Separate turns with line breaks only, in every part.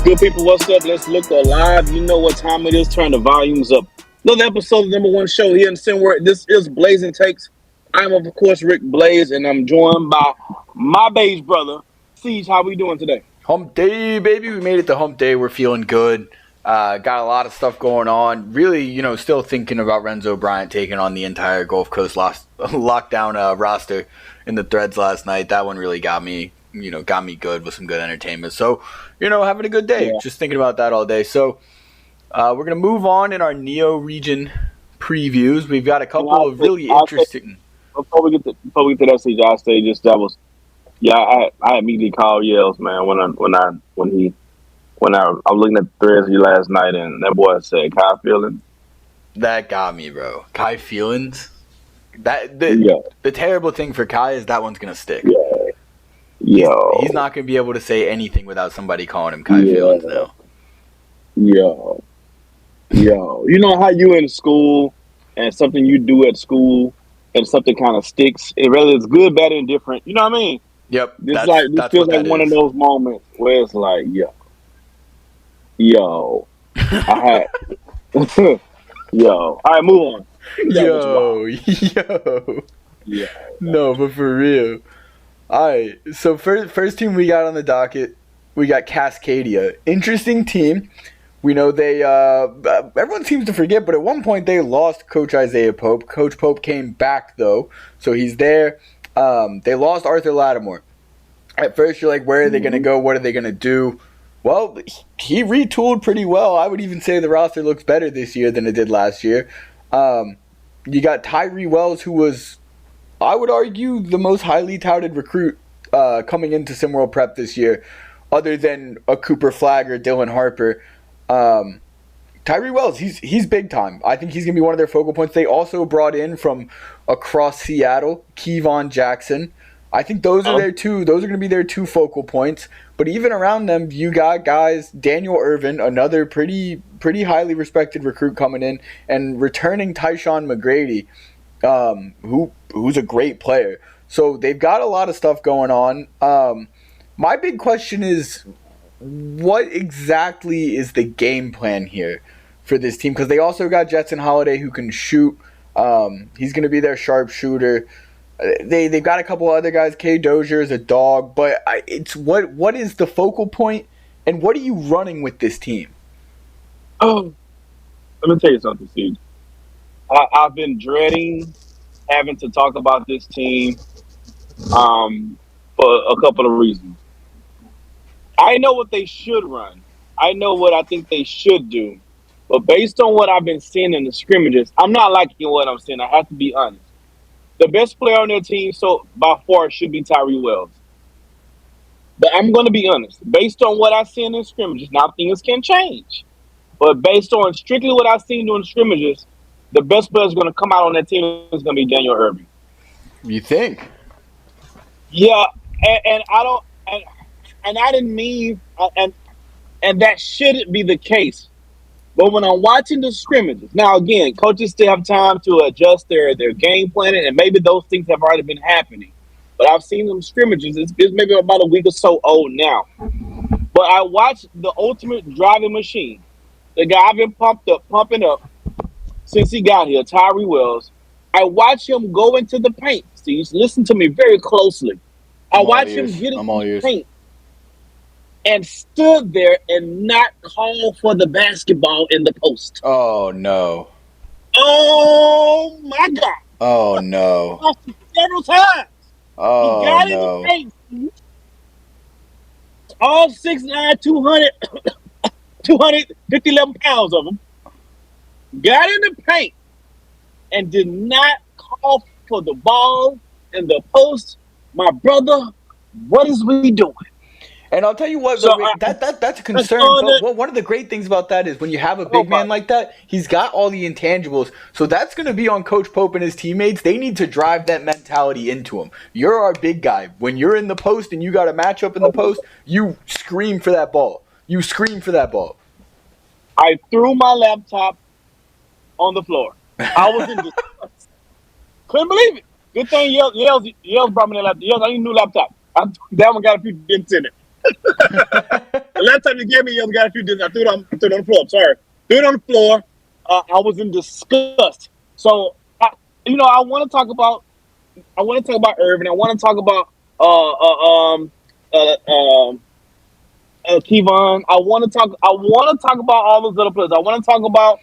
Good people, what's up? Let's look alive. You know what time it is. Turn the volumes up. Another episode of the number one show here in SimWorld. This is BLAZIN Takes. I'm, of course, Rick Blaze, and I'm joined by my beige brother, Siege. How we doing today?
Hump day, baby. We made it to hump day. We're feeling good. Got a lot of stuff going on. Really, still thinking about Renzo Bryant taking on the entire Gulf Coast lockdown roster in the threads last night. That one really got me good with some good entertainment. So, having a good day.
Yeah.
Just thinking about that all day. So, we're going to move on in our Neo region previews. We've got a couple of really interesting.
Before we get to that, Siege, I say just that was. Yeah, I immediately called Yells, man, when I was looking at the threads of you last night, and that boy said Kai feelings.
That got me, bro. Kai feelings. The terrible thing for Kai is that one's gonna stick.
Yeah.
He's not gonna be able to say anything without somebody calling him Kai feelings now.
Yo. You know how you in school and something you do at school and something kind of sticks. It really is good, bad, and different. You know what I mean?
Yep.
This feels like one of those moments where it's like, yo, I had, yo. All right, move on.
Yo.
Yeah.
No, but for real. All right. So first team we got on the docket, we got Cascadia. Interesting team. We know they everyone seems to forget, but at one point they lost Coach Isaiah Pope. Coach Pope came back though, so he's there. They lost Arthur Lattimore. At first you're like, where are they going to go? What are they going to do? Well, he retooled pretty well. I would even say the roster looks better this year than it did last year. You got Tyree Wells, who was, I would argue, the most highly touted recruit coming into SimWorld Prep this year, other than a Cooper Flagg or Dylan Harper. Tyree Wells, he's big time. I think he's going to be one of their focal points. They also brought in from across Seattle, Kevon Jackson. I think those are those are going to be their two focal points. But even around them, you got guys, Daniel Irvin, another pretty highly respected recruit coming in, and returning Tyshawn McGrady, who's a great player. So they've got a lot of stuff going on. My big question is, what exactly is the game plan here for this team? Because they also got Jetson Holiday who can shoot. He's going to be their sharpshooter. They've got a couple other guys. K Dozier is a dog, but it's what is the focal point, and what are you running with this team?
Let me tell you something, Steve. I've been dreading having to talk about this team for a couple of reasons. I know what they should run. I know what I think they should do. But based on what I've been seeing in the scrimmages, I'm not liking what I'm seeing. I have to be honest. The best player on their team, so by far, should be Tyree Wells. But I'm going to be honest. Based on what I've seen in the scrimmages, now things can change. But based on strictly what I've seen during the scrimmages, the best player is going to come out on that team is going to be Daniel Irvin.
You think?
Yeah, and I don't, and I didn't mean, and that shouldn't be the case. But when I'm watching the scrimmages, now again, coaches still have time to adjust their game planning, and maybe those things have already been happening. But I've seen them scrimmages. It's maybe about a week or so old now. But I watched the ultimate driving machine. The guy I've been pumping up since he got here, Tyree Wells. I watch him go into the paint. Steve, listen to me very closely. I watch him get into the paint and stood there and not call for the basketball in the post.
Oh, no.
Oh, my God.
Oh, no.
Several times.
Oh,
he got
no.
in the paint. All 6'9", 211 pounds of them. Got in the paint and did not call for the ball in the post. My brother, what is we doing?
And I'll tell you what, that's a concern. But one of the great things about that is when you have a big man like that, he's got all the intangibles. So that's going to be on Coach Pope and his teammates. They need to drive that mentality into him. You're our big guy. When you're in the post and you got a matchup in the post, you scream for that ball.
I threw my laptop on the floor. I was in disgust. Couldn't believe it. Good thing Yells brought me that laptop. Yells, I need a new laptop. That one got a few dents in it. last time you gave me the other guy a few days, I threw it on the floor. I'm sorry. Threw it on the floor. I was in disgust. So, I want to talk about. I want to talk about Irvin. I want to talk about uh, um, Kevon. I want to talk. I want to talk about all those other players. I want to talk about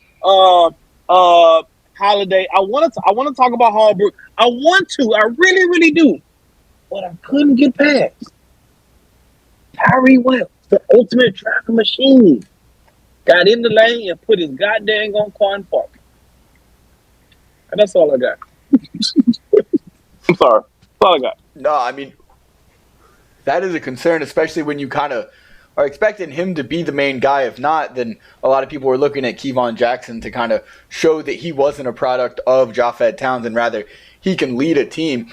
Holiday. I want to. I want to talk about Hallbrook. I want to. I really, really do. But I couldn't get past Tyree Wells, the ultimate traffic machine. Got in the lane and put his goddamn on Quan Park. And that's all I got. I'm sorry. That's all I got.
No, I mean, that is a concern, especially when you kind of are expecting him to be the main guy. If not, then a lot of people were looking at Kevon Jackson to kind of show that he wasn't a product of Japheth Towns and rather he can lead a team.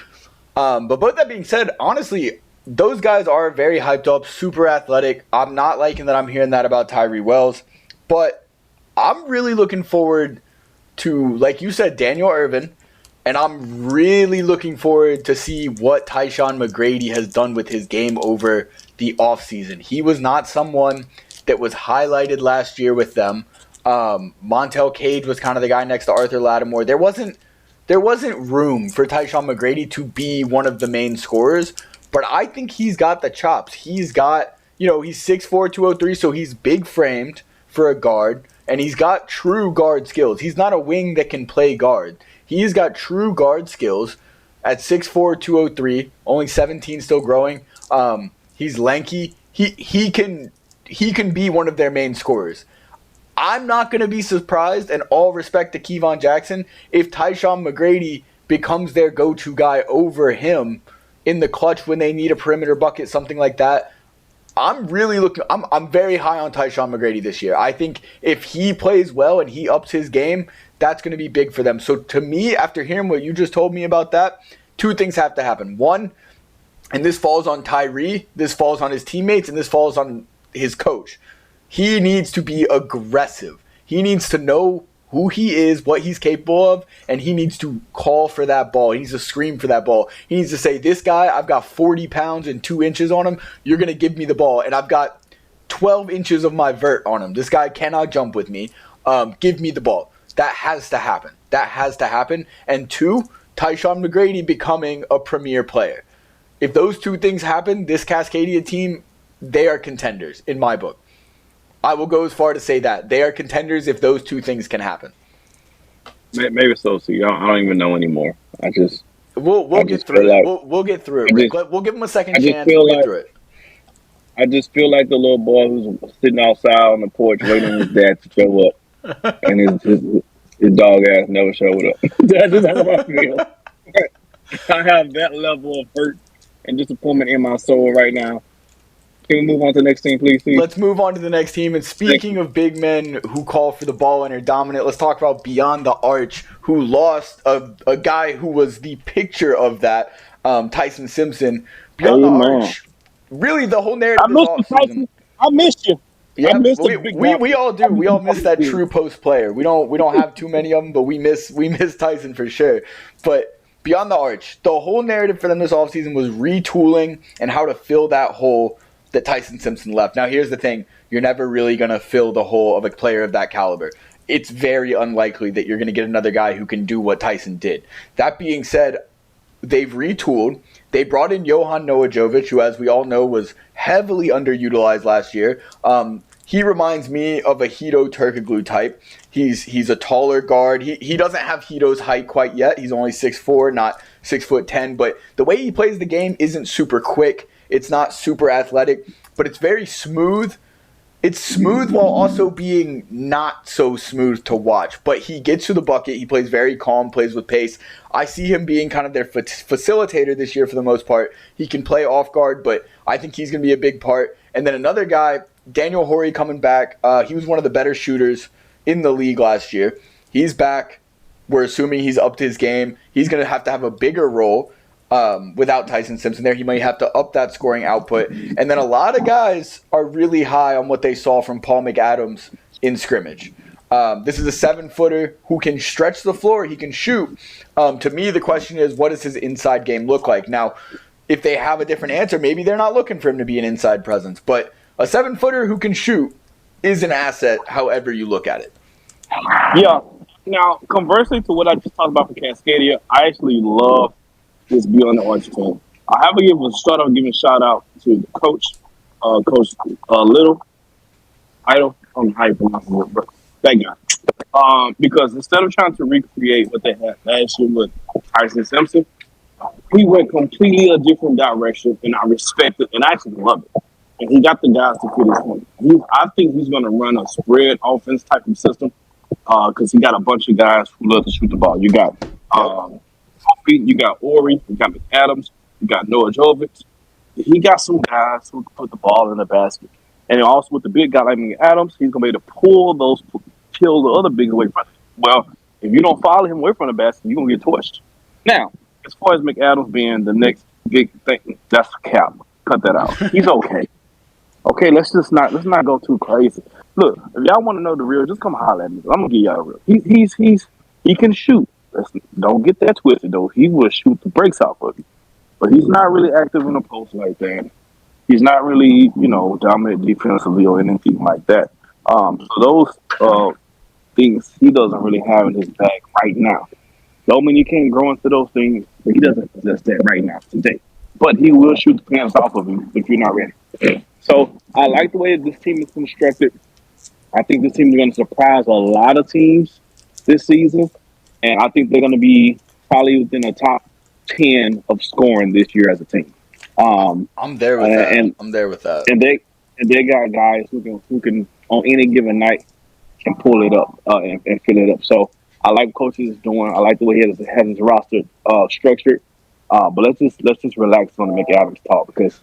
But both that being said, honestly, those guys are very hyped up, super athletic. I'm not liking that I'm hearing that about Tyree Wells. But I'm really looking forward to, like you said, Daniel Irvin. And I'm really looking forward to see what Tyshawn McGrady has done with his game over the offseason. He was not someone that was highlighted last year with them. Montel Cage was kind of the guy next to Arthur Lattimore. There wasn't room for Tyshawn McGrady to be one of the main scorers, but I think he's got the chops. He's got, he's 6'4", 203, so he's big framed for a guard, and he's got true guard skills. He's not a wing that can play guard. He's got true guard skills at 6'4", 203, only 17, still growing. He's lanky. He can be one of their main scorers. I'm not going to be surprised, and all respect to Kevon Jackson, if Tyshawn McGrady becomes their go-to guy over him in the clutch when they need a perimeter bucket, something like that. I'm very high on Tyshawn McGrady this year. I think if he plays well and he ups his game, that's going to be big for them. So to me, after hearing what you just told me about that, two things have to happen. One, and this falls on Tyree, this falls on his teammates, and this falls on his coach. He needs to be aggressive. He needs to know who he is, what he's capable of, and he needs to call for that ball. He needs to scream for that ball. He needs to say, this guy, I've got 40 pounds and 2 inches on him. You're going to give me the ball, and I've got 12 inches of my vert on him. This guy cannot jump with me. Give me the ball. That has to happen. That has to happen. And two, Tyshawn McGrady becoming a premier player. If those two things happen, this Cascadia team, they are contenders in my book. I will go as far to say that. They are contenders if those two things can happen.
Maybe so. See, I don't even know anymore.
We'll get through it. We'll get through it, Rick. We'll give him a second chance. We'll get through it.
I just feel like the little boy who's sitting outside on the porch waiting on his dad to show up, and his dog ass never showed up. That's just how I feel. I have that level of hurt and disappointment in my soul right now. Can we move on to the next team, please?
Let's move on to the next team. And speaking of big men who call for the ball and are dominant, let's talk about Beyond the Arch, who lost a guy who was the picture of that, Tyson Simpson. Beyond the Arch, really the whole narrative.
I missed you, Tyson. I missed you.
Yeah, we all do. We all miss that true post player. We don't have too many of them, but we miss Tyson for sure. But Beyond the Arch, the whole narrative for them this offseason was retooling and how to fill that hole that Tyson Simpson left. Now, here's the thing. You're never really going to fill the hole of a player of that caliber. It's very unlikely that you're going to get another guy who can do what Tyson did. That being said, they've retooled. They brought in Johan Nowajovic, who, as we all know, was heavily underutilized last year. He reminds me of a Hito Turkoglu type. He's a taller guard. He doesn't have Hito's height quite yet. He's only 6'4", not 6'10", but the way he plays the game isn't super quick. It's not super athletic, but it's very smooth. It's smooth while also being not so smooth to watch. But he gets to the bucket. He plays very calm, plays with pace. I see him being kind of their facilitator this year for the most part. He can play off guard, but I think he's going to be a big part. And then another guy, Daniel Horry, coming back. He was one of the better shooters in the league last year. He's back. We're assuming he's upped his game. He's going to have a bigger role. Without Tyson Simpson there, he might have to up that scoring output. And then a lot of guys are really high on what they saw from Paul McAdams in scrimmage. This is a 7-footer who can stretch the floor. He can shoot. To me, the question is, what does his inside game look like? Now, if they have a different answer, maybe they're not looking for him to be an inside presence. But A 7-footer who can shoot is an asset, however you look at it.
Yeah. Now, conversely to what I just talked about for Cascadia, I actually love this Beyond the Arch team. I have to give a start off giving a shout out to the coach, Coach Little. I don't know how you pronounce it, but that guy. Because instead of trying to recreate what they had last year with Tyson Simpson, he went completely a different direction, and I respect it, and I actually love it. And he got the guys to fit his point. I think he's going to run a spread offense type of system because he got a bunch of guys who love to shoot the ball. You got you got Ori, you got McAdams, you got Noah Jovic. He got some guys who can put the ball in the basket. And also with the big guy like McAdams, he's going to be able to kill the other bigs away from him. Well, if you don't follow him away from the basket, you're going to get torched. Now, as far as McAdams being the next big thing, that's cap. Cut that out. He's okay. Okay, let's not go too crazy. Look, if y'all want to know the real, just come holler at me. I'm gonna give y'all the real. He can shoot. Don't get that twisted though. He will shoot the brakes off of you, but he's not really active in the post like that. He's not really, dominant defensively or anything like that. So those things he doesn't really have in his bag right now. Don't mean you can't grow into those things, but he doesn't possess that right now today. But he will shoot the pants off of you if you're not ready. So I like the way this team is constructed. I think this team is going to surprise a lot of teams this season, and I think they're going to be probably within the top 10 of scoring this year as a team.
I'm there with that. I'm there with that.
And they got guys who can on any given night can pull it up and fill it up. So I like what Coach is doing. I like the way he has his roster structured. But let's just relax on the McAdams talk because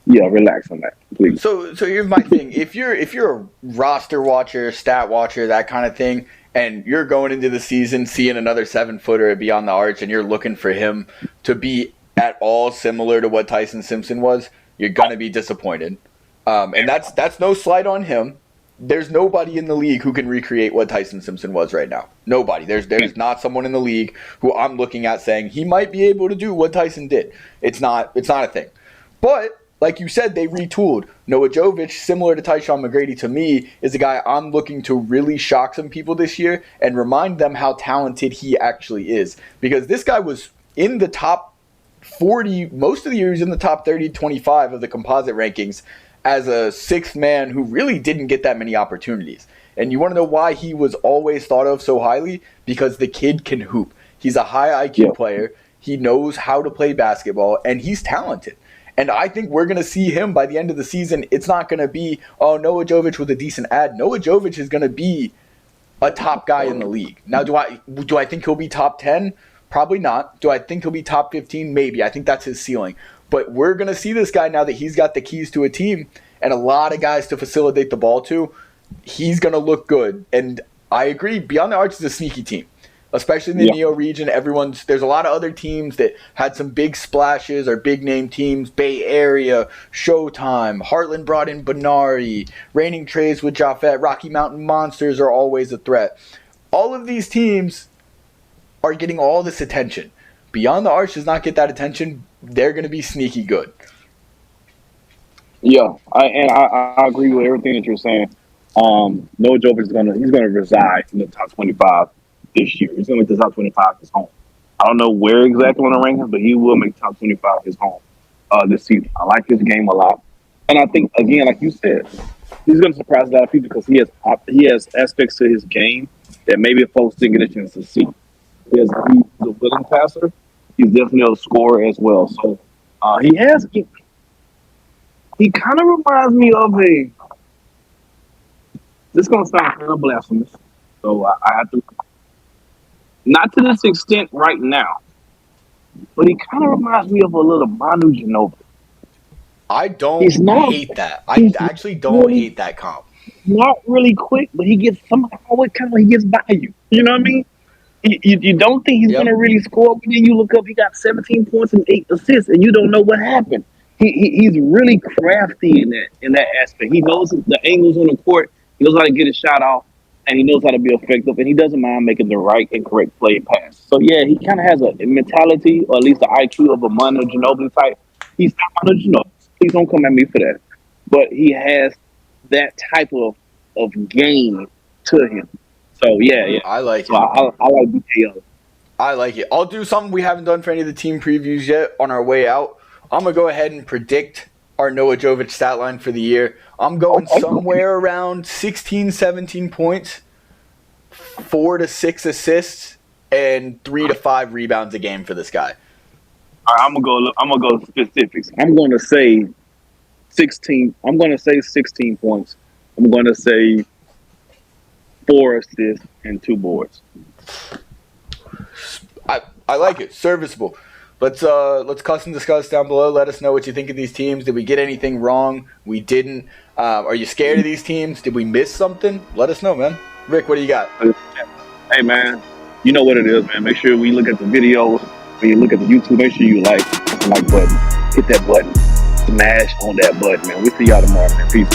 relax on that, please.
So here's my thing. If you're a roster watcher, stat watcher, that kind of thing, and you're going into the season seeing another 7-footer beyond the arch and you're looking for him to be at all similar to what Tyson Simpson was, you're gonna be disappointed. And that's no slight on him. There's nobody in the league who can recreate what Tyson Simpson was right now. Nobody. There's not someone in the league who I'm looking at saying he might be able to do what Tyson did. It's not a thing. But like you said, they retooled. Noah Jovic, similar to Tyshawn McGrady to me, is a guy I'm looking to really shock some people this year and remind them how talented he actually is. Because this guy was in the top 40, most of the year he was in the top 30, 25 of the composite rankings as a sixth man who really didn't get that many opportunities. And you want to know why he was always thought of so highly? Because the kid can hoop. He's a high IQ player. He knows how to play basketball, and he's talented. And I think we're going to see him by the end of the season. It's not going to be, Noah Jovic with a decent ad. Noah Jovic is going to be a top guy in the league. Now, do I think he'll be top 10? Probably not. Do I think he'll be top 15? Maybe. I think that's his ceiling. But we're going to see this guy now that he's got the keys to a team and a lot of guys to facilitate the ball to. He's going to look good. And I agree, Beyond the Arch is a sneaky team. Especially in the Neo region, there's a lot of other teams that had some big splashes or big name teams. Bay Area, Showtime, Heartland brought in Benari, Raining Trays with Jaffet, Rocky Mountain Monsters are always a threat. All of these teams are getting all this attention. Beyond the Arch does not get that attention. They're going to be sneaky good.
Yeah, I agree with everything that you're saying. Noah Jovic he's gonna reside in the top 25 this year. He's gonna make the top 25 his home. I don't know where exactly on the rankings, but he will make top 25 his home this season. I like his game a lot, and I think again, like you said, he's gonna surprise a lot of people because he has aspects to his game that maybe folks didn't get a chance to see. He's a willing passer. He's definitely a scorer as well. So he kind of reminds me of a. This is gonna sound kind of blasphemous, so I have to. Not to this extent right now, but he kind of reminds me of a little Manu Ginobili.
I don't hate that. I actually don't hate that comp.
Not really quick, but he gets he gets by you. You know what I mean? You don't think he's gonna really score, but then you look up, he got 17 points and 8 assists, and you don't know what happened. He's really crafty in that aspect. He knows the angles on the court. He knows how to get his shot off, and he knows how to be effective, and he doesn't mind making the right and correct play pass. So yeah, he kind of has a mentality, or at least the IQ of a Manu Ginobili type. He's not Manu Ginobili. Please don't come at me for that. but he has that type of game to him. So yeah.
I like
So
it.
I like BKO.
I like it. I'll do something we haven't done for any of the team previews yet on our way out. I'm going to go ahead and predict our Noah Jovic stat line for the year. I'm going
Okay.
somewhere around 16, 17 points, 4 to 6 assists, and 3 to 5 rebounds a game for this guy.
All right, I'm gonna go specifics. I'm gonna say 16. I'm gonna say 16 points. I'm gonna say 4 assists and 2 boards.
I like it. Serviceable. Let's cuss and discuss down below. Let us know what you think of these teams. Did we get anything wrong? We didn't. Are you scared of these teams? Did we miss something? Let us know, man. Rick, what do you got?
Hey man, you know what it is, man. Make sure we look at the videos. When you look at the YouTube, make sure you like button. Hit that button. Smash on that button, man. We'll see y'all tomorrow, man. Peace.